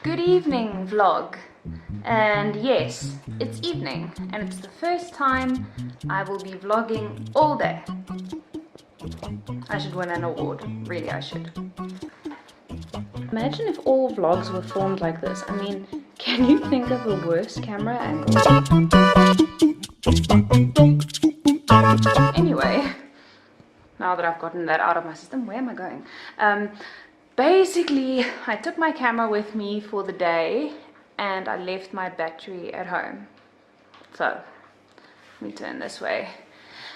Good evening, vlog. And yes, it's evening, and it's the first time I will be vlogging all day. I should win an award. Really, I should. Imagine if all vlogs were filmed like this. I mean, can you think of a worse camera angle? Anyway, now that I've gotten that out of my system, where am I going? Basically, I took my camera with me for the day and I left my battery at home. So, let me turn this way.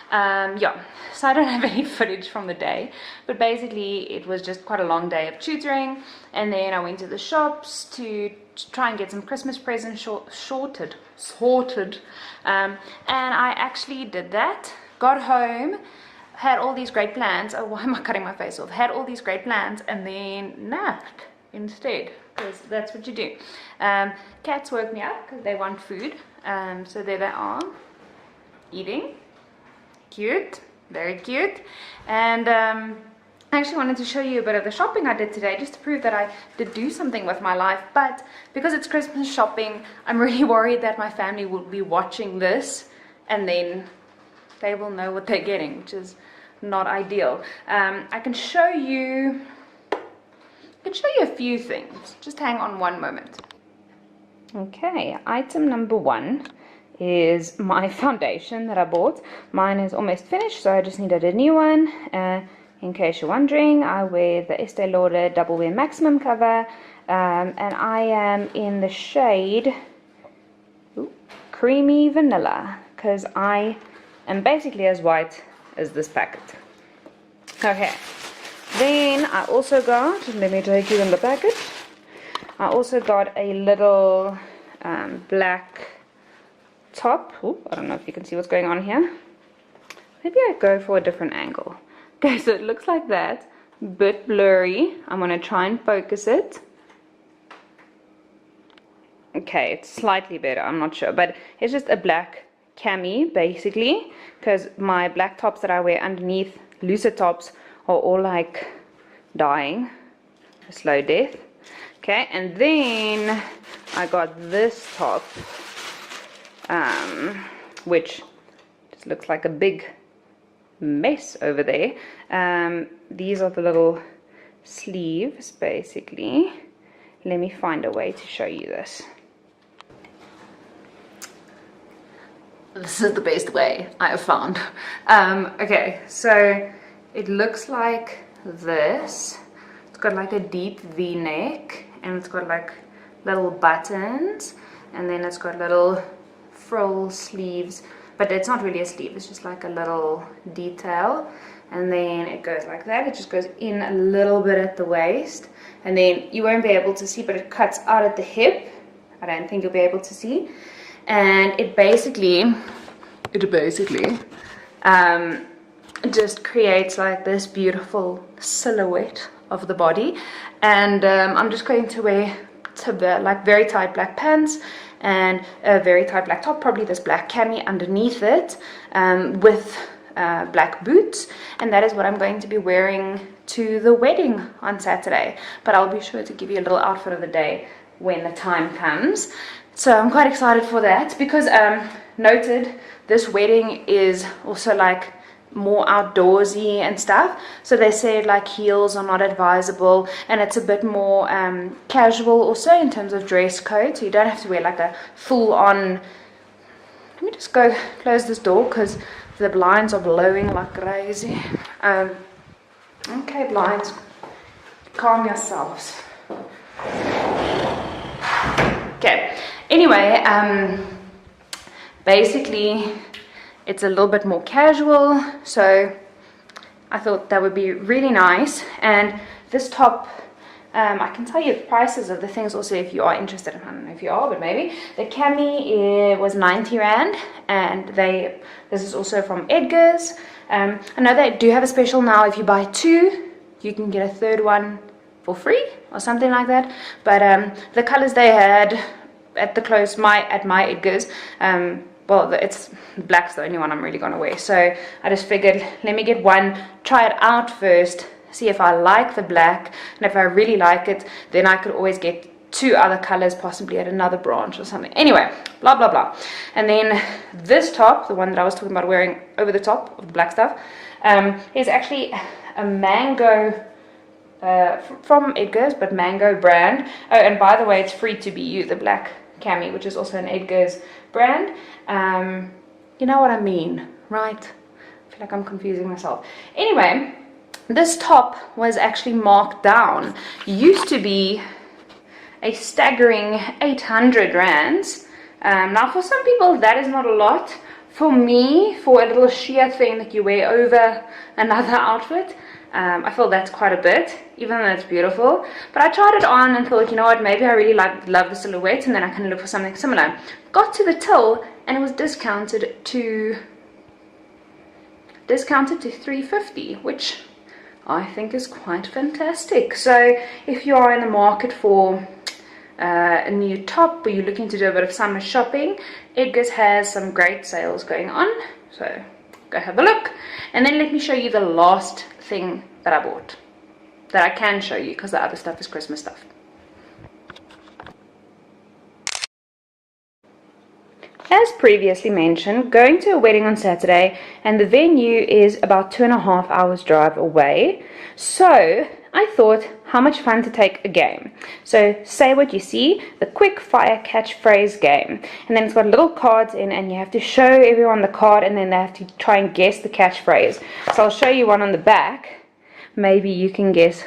Yeah, so I don't have any footage from the day, but basically it was just quite a long day of tutoring, and then I went to the shops to try and get some Christmas presents sorted, and I actually did that. Got home, had all these great plans. Oh, why am I cutting my face off? Had all these great plans and then napped instead, because that's what you do. Cats woke me up because they want food, so there they are, eating. Cute, very cute. And I actually wanted to show you a bit of the shopping I did today, just to prove that I did do something with my life. But because it's Christmas shopping, I'm really worried that my family will be watching this and then they will know what they're getting, which is not ideal. I can show you a few things. Just hang on one moment. Okay, item number one is my foundation that I bought. Mine is almost finished, so I just needed a new one. In case you're wondering, I wear the Estee Lauder Double Wear Maximum cover, and I am in the shade Creamy Vanilla, because I am basically as white as this packet. Okay, then I also got, let me take you in the packet, I also got a little black top. Ooh, I don't know if you can see what's going on here. Maybe I go for a different angle. Okay, so it looks like that, bit blurry. I'm going to try and focus it. Okay, it's slightly better, I'm not sure, but it's just a black cami basically, because my black tops that I wear underneath, looser tops, are all like dying a slow death. Okay, and then I got this top, which just looks like a big mess over there. These are the little sleeves basically. Let me find a way to show you this. This is the best way I have found. Okay, so it looks like this. It's got like a deep V-neck, and it's got like little buttons, and then it's got little frill sleeves, but it's not really a sleeve, it's just like a little detail, and then it goes like that. It just goes in a little bit at the waist, and then you won't be able to see, but it cuts out at the hip. I don't think you'll be able to see. And it basically just creates like this beautiful silhouette of the body. And I'm just going to wear like very tight black pants and a very tight black top, probably this black cami underneath it, with black boots, and that is what I'm going to be wearing to the wedding on Saturday. But I'll be sure to give you a little outfit of the day when the time comes. So I'm quite excited for that, because noted this wedding is also like more outdoorsy and stuff, so they said like heels are not advisable, and it's a bit more casual also in terms of dress code, so you don't have to wear like a full-on. Let me just go close this door because the blinds are blowing like crazy. Okay, blinds, calm yourselves. Okay, anyway, basically it's a little bit more casual, so I thought that would be really nice. And this top, I can tell you the prices of the things also if you are interested. I don't know if you are, but maybe. The cami was 90 Rand, and this is also from Edgar's. I know they do have a special now. If you buy two, you can get a third one for free or something like that. But the colors they had at the close, at my Edgar's, well, it's black's the only one I'm really gonna wear, so I just figured let me get one, try it out first, see if I like the black, and if I really like it, then I could always get 2 other colors possibly at another branch or something. Anyway, blah blah blah. And then this top, the one that I was talking about wearing over the top of the black stuff, is actually a mango from Edgar's, but mango brand. Oh, and by the way, it's free to be used, the black cami, which is also an Edgar's brand. You know what I mean, right? I feel like I'm confusing myself. Anyway, this top was actually marked down. Used to be a staggering 800 rands. Now for some people that is not a lot. For me, for a little sheer thing that you wear over another outfit, I feel that's quite a bit, even though it's beautiful. But I tried it on and thought, you know what, maybe I really love the silhouette, and then I can look for something similar. Got to the till and it was discounted to $350, which I think is quite fantastic. So if you are in the market for a new top, or you're looking to do a bit of summer shopping, Edgar's has some great sales going on, so go have a look. And then let me show you the last thing that I bought, that I can show you, because the other stuff is Christmas stuff. As previously mentioned, going to a wedding on Saturday, and the venue is about 2.5 hours drive away. So I thought, how much fun to take a game. So say what you see, the quick fire catchphrase game. And then it's got little cards in, and you have to show everyone the card, and then they have to try and guess the catchphrase. So I'll show you one on the back. Maybe you can guess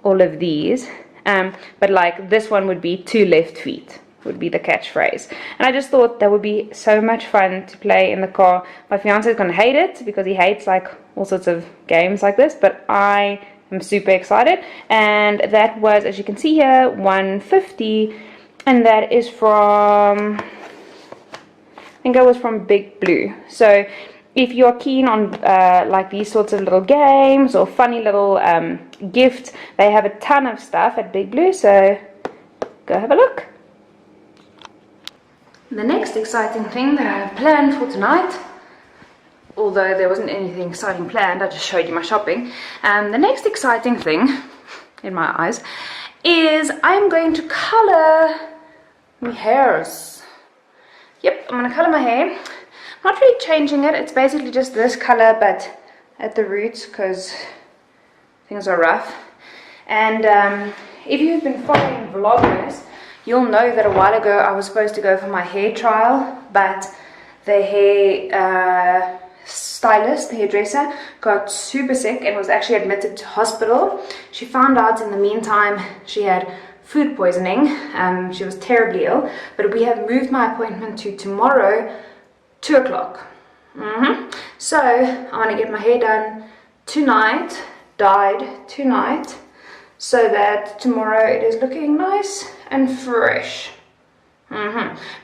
all of these. But like this one would be 2 left feet. Would be the catchphrase. And I just thought that would be so much fun to play in the car. My fiance is going to hate it because he hates like all sorts of games like this, but I am super excited. And that was, as you can see here, $150, and that is from, I think it was from Big Blue. So if you're keen on like these sorts of little games or funny little gifts, they have a ton of stuff at Big Blue, so go have a look. The next exciting thing that I have planned for tonight, although there wasn't anything exciting planned, I just showed you my shopping. The next exciting thing, in my eyes, is I'm going to color my hairs. Yep, I'm going to color my hair. I'm not really changing it, it's basically just this color, but at the roots, because things are rough. And if you've been following Vlogmas, you'll know that a while ago I was supposed to go for my hair trial, but the hair stylist, the hairdresser, got super sick and was actually admitted to hospital. She found out in the meantime she had food poisoning. She was terribly ill, but we have moved my appointment to tomorrow, 2 o'clock. So I want to get my hair done tonight, dyed tonight, so that tomorrow it is looking nice and fresh.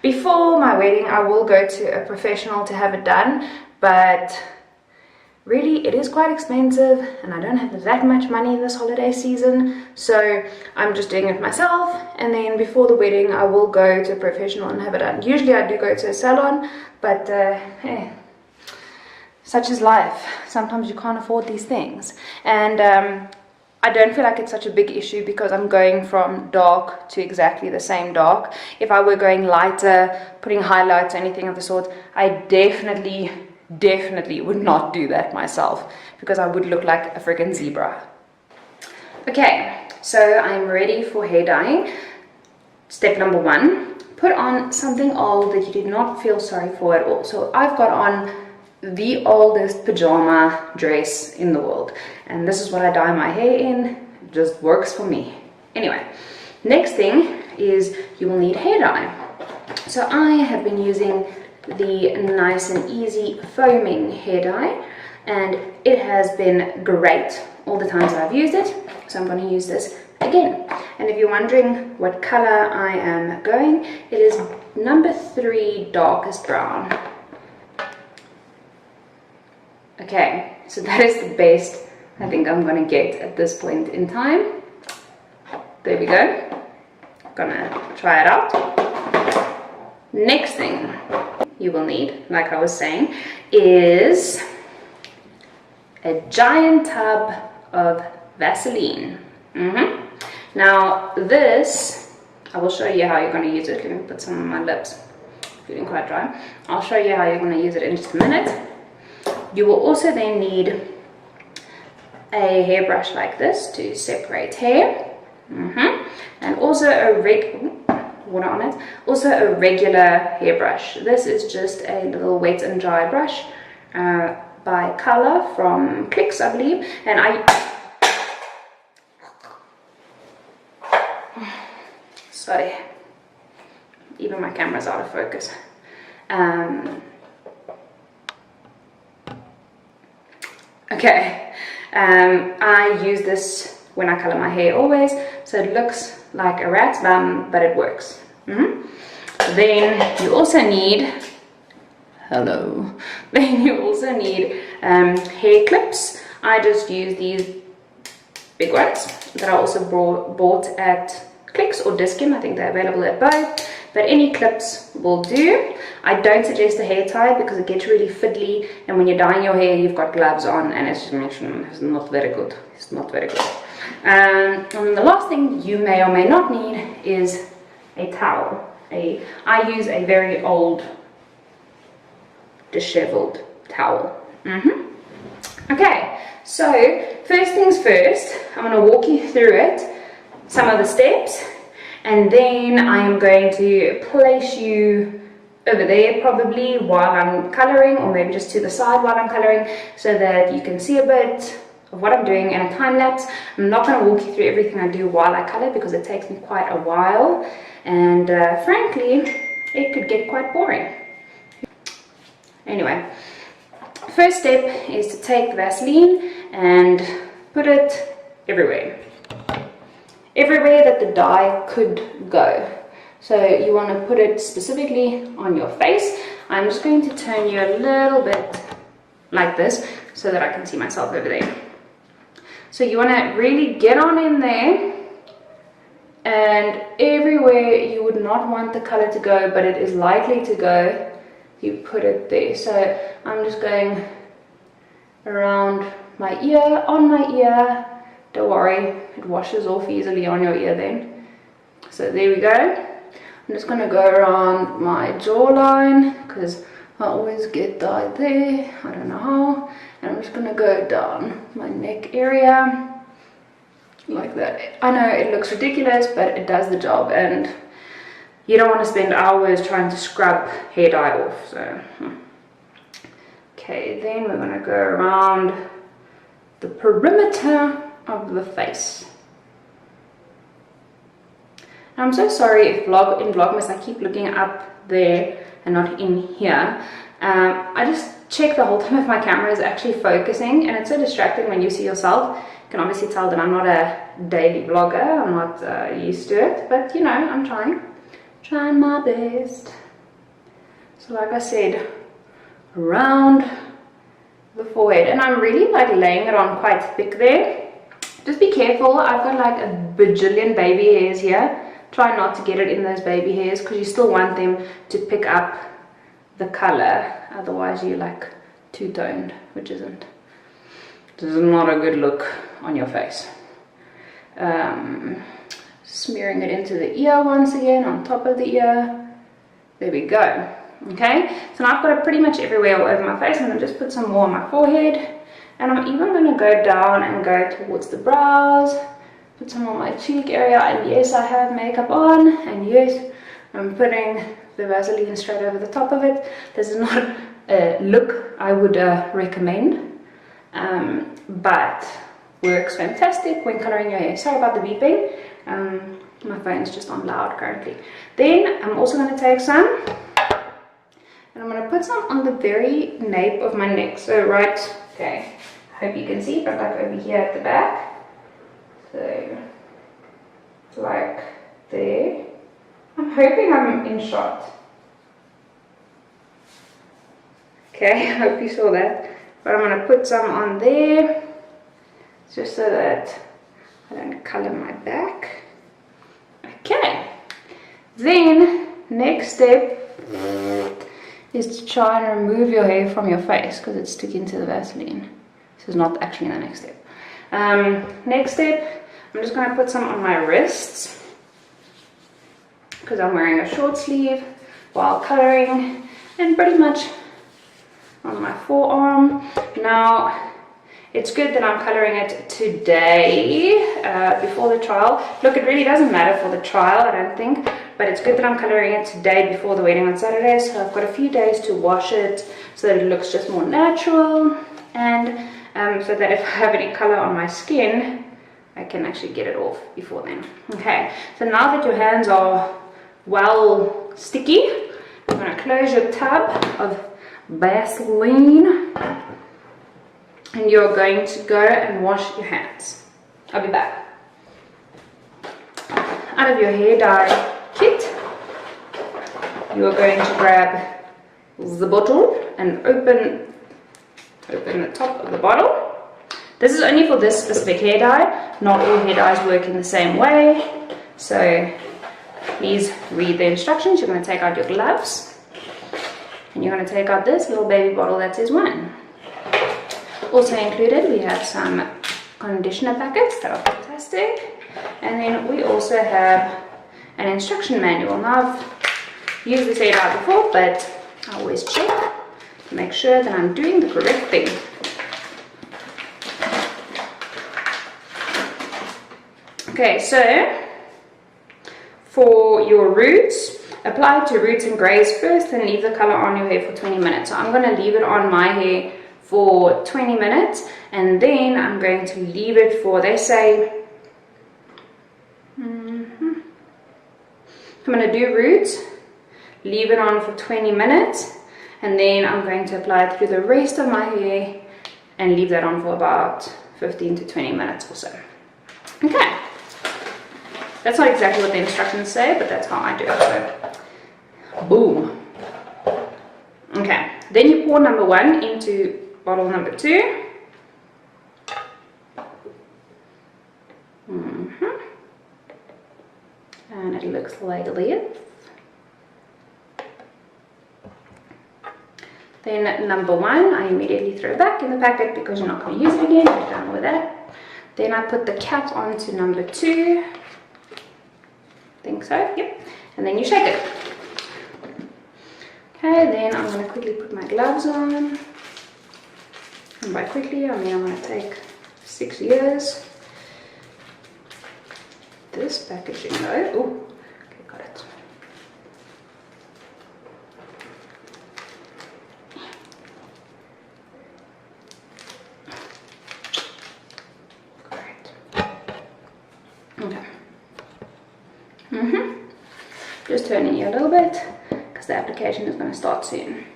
Before my wedding I will go to a professional to have it done, but really it is quite expensive and I don't have that much money this holiday season, so I'm just doing it myself. And then before the wedding I will go to a professional and have it done. Usually I do go to a salon, but hey, such is life. Sometimes you can't afford these things. And I don't feel like it's such a big issue because I'm going from dark to exactly the same dark. If I were going lighter, putting highlights or anything of the sort, I definitely would not do that myself because I would look like a freaking zebra. Okay, so I'm ready for hair dyeing. Step number 1, put on something old that you did not feel sorry for at all. So I've got on the oldest pajama dress in the world, and this is what I dye my hair in. It just works for me. Anyway, next thing is you will need hair dye. So I have been using the Nice and Easy foaming hair dye, and it has been great all the times I've used it, so I'm going to use this again. And if you're wondering what color I am going, it is number 3 darkest brown. Okay, so that is the best I think I'm going to get at this point in time. There we go. Gonna try it out. Next thing you will need, like I was saying, is a giant tub of Vaseline. Now this, I will show you how you're going to use it. Let me put some on my lips, feeling quite dry. I'll show you how you're going to use it in just a minute. You will also then need a hairbrush like this to separate hair, and also water on it. Also a regular hairbrush. This is just a little wet and dry brush by Color from Clicks, I believe, and sorry, even my camera's out of focus. Okay, I use this when I color my hair always, so it looks like a rat's bum, but it works. Then you also need, then you also need hair clips. I just use these big ones that I also bought at Clicks or Discount. I think they're available at both, but any clips will do. I don't suggest a hair tie because it gets really fiddly, and when you're dyeing your hair you've got gloves on and it's not very good. It's not very good. And the last thing you may or may not need is a towel. I use a very old disheveled towel. Okay, so first things first, I'm going to walk you through it, some of the steps, and then I am going to place you over there probably while I'm coloring, or maybe just to the side while I'm coloring, so that you can see a bit of what I'm doing in a time lapse. I'm not going to walk you through everything I do while I color because it takes me quite a while, and frankly it could get quite boring. Anyway, first step is to take the Vaseline and put it everywhere that the dye could go. So you want to put it specifically on your face. I'm just going to turn you a little bit like this so that I can see myself over there. So you want to really get on in there, and everywhere you would not want the color to go, but it is likely to go, you put it there. So I'm just going around my ear, on my ear. Don't worry, it washes off easily on your ear then. So there we go. I'm just going to go around my jawline because I always get dye there. I don't know how. And I'm just going to go down my neck area like that. I know it looks ridiculous, but it does the job, and you don't want to spend hours trying to scrub hair dye off. So okay, then we're going to go around the perimeter of the face. Now, I'm so sorry if in Vlogmas I keep looking up there and not in here. I just check the whole time if my camera is actually focusing, and it's so distracting when you see yourself. You can obviously tell that I'm not a daily vlogger. I'm not used to it, but you know, I'm trying my best. So like I said, around the forehead, and I'm really like laying it on quite thick there. Just be careful, I've got like a bajillion baby hairs here. Try not to get it in those baby hairs because you still want them to pick up the color, otherwise you're like two-toned, which isn't. This is not a good look on your face. Smearing it into the ear once again, on top of the ear. There we go. Okay, so now I've got it pretty much everywhere all over my face. I'm going to just put some more on my forehead, and I'm even going to go down and go towards the brows, put some on my cheek area, and yes, I have makeup on, and yes, I'm putting the Vaseline straight over the top of it. This is not a look I would recommend, but works fantastic when coloring your hair. Sorry about the beeping, my phone's just on loud currently. Then I'm also going to take some, and I'm going to put some on the very nape of my neck. So right, okay, I hope you can see, but like over here at the back. So like there. I'm hoping I'm in shot. Okay, I hope you saw that. But I'm going to put some on there, just so that I don't color my back. Okay, then next step is to try and remove your hair from your face because it's sticking to the Vaseline. This is not actually the next step. Next step, I'm just going to put some on my wrists. because I'm wearing a short sleeve while coloring, and pretty much on my forearm. Now, it's good that I'm coloring it today, before the trial. Look, it really doesn't matter for the trial, I don't think, but it's good that I'm coloring it today before the wedding on Saturday, so I've got a few days to wash it so that it looks just more natural, and so that if I have any color on my skin, I can actually get it off before then. Okay, so now that your hands are well sticky, I'm going to close your tub of Vaseline, and you're going to go and wash your hands. I'll be back. Out of your hair dye kit, you are going to grab the bottle and open the top of the bottle. This is only for this specific hair dye. Not all hair dyes work in the same way, so please read the instructions. You're going to take out your gloves, and you're going to take out this little baby bottle that says wine. Also included, we have some conditioner packets that are fantastic, and then we also have an instruction manual. Now, I've used this hair dye before, but I always check to make sure that I'm doing the correct thing. Okay, so for your roots, apply to roots and grays first and leave the color on your hair for 20 minutes. So I'm going to leave it on my hair for 20 minutes, and then I'm going to leave it for, they say, I'm going to do roots, leave it on for 20 minutes, and then I'm going to apply it through the rest of my hair and leave that on for about 15 to 20 minutes or so. Okay, that's not exactly what the instructions say, but that's how I do it. So, boom. Okay, then you pour number 1 into bottle number 2. And it looks like this. Then number 1, I immediately throw back in the packet because you're not going to use it again. I'm done with that. Then I put the cap onto number 2. Think so, yep. And then you shake it. Okay, then I'm going to quickly put my gloves on. And by quickly, I mean I'm going to take 6 years. This packaging though, oh, okay, got it. Great. Okay. Just turning you a little bit because the application is going to start soon.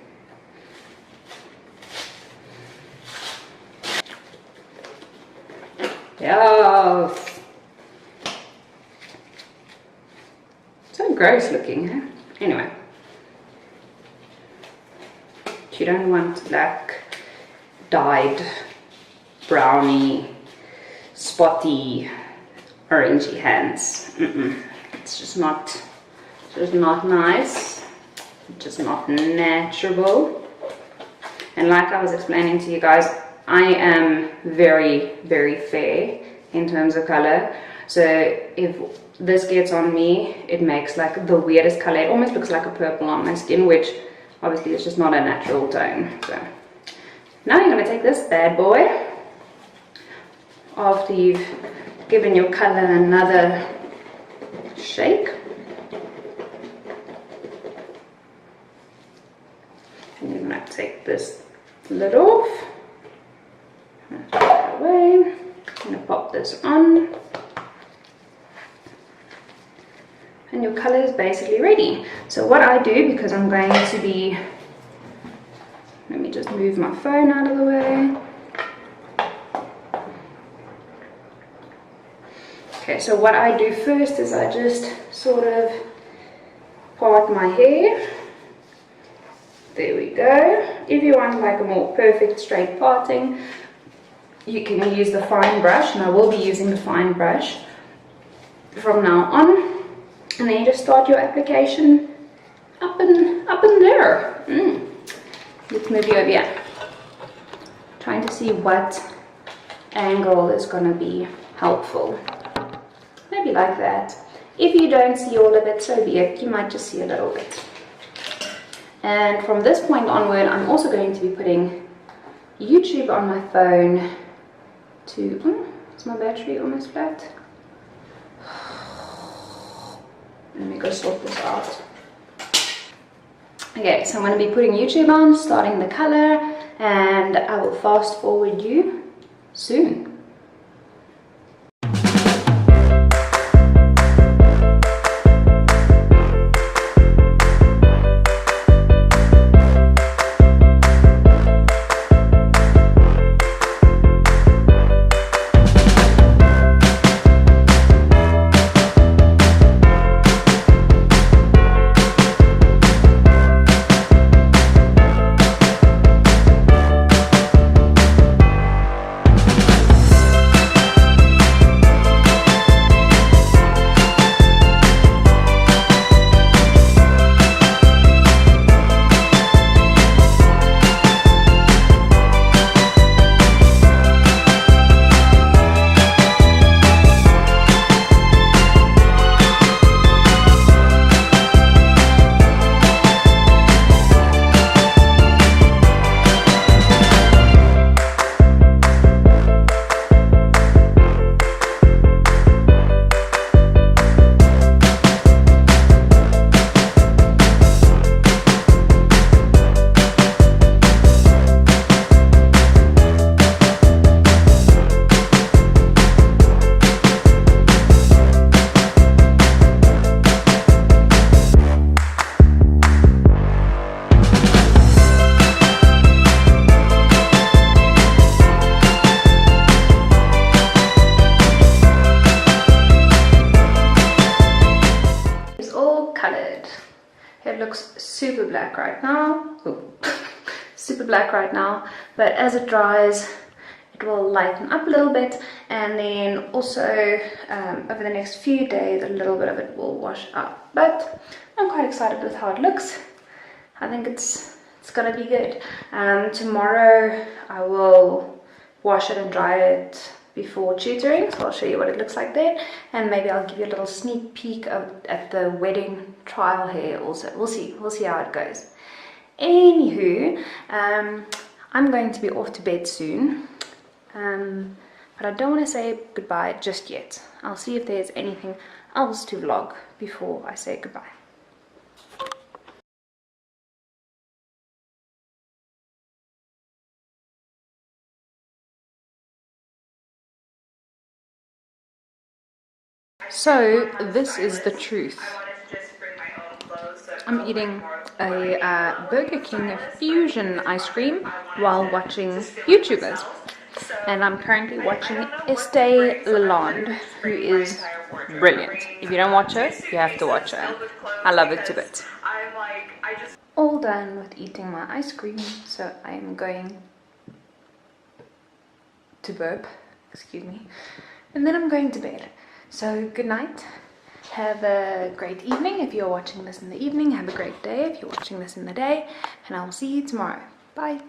Yes. So gross looking, huh? Anyway. You don't want like dyed, browny, spotty, orangey hands. It's just not nice. It's just not natural. And like I was explaining to you guys, I am very, very fair in terms of color. So if this gets on me, it makes like the weirdest color. It almost looks like a purple on my skin, which obviously is just not a natural tone. So now you're going to take this bad boy, after you've given your color another shake, and you're going to take this lid off. Put that away. I'm going to pop this on, and your color is basically ready. So what I do, because I'm going to be, let me just move my phone out of the way. Okay, so what I do first is I just sort of part my hair. There we go. If you want like a more perfect straight parting, you can use the fine brush, and I will be using the fine brush from now on. And then you just start your application up in there. Let's move you over here. Trying to see what angle is going to be helpful. Maybe like that. If you don't see all of it, so be it. You might just see a little bit. And from this point onward, I'm also going to be putting YouTube on my phone to... is my battery almost flat? Let me go sort this out. Okay, so I'm going to be putting YouTube on, starting the color, and I will fast forward you soon. It looks super black right now. Super black right now, but as it dries it will lighten up a little bit, and then also over the next few days a little bit of it will wash up. But I'm quite excited with how it looks. I think it's gonna be good. Tomorrow I will wash it and dry it before tutoring, so I'll show you what it looks like there, and maybe I'll give you a little sneak peek at the wedding trial hair also. We'll see how it goes. Anywho, I'm going to be off to bed soon, but I don't want to say goodbye just yet. I'll see if there's anything else to vlog before I say goodbye. So this is the truth. I'm eating a Burger King fusion ice cream while watching YouTubers, and I'm currently watching Estee Lalonde, who is brilliant. If you don't watch her, you have to watch her. I love it to bits. All done with eating my ice cream, so I'm going to burp, excuse me, and then I'm going to bed. So good night, have a great evening if you're watching this in the evening, have a great day if you're watching this in the day, and I will see you tomorrow. Bye.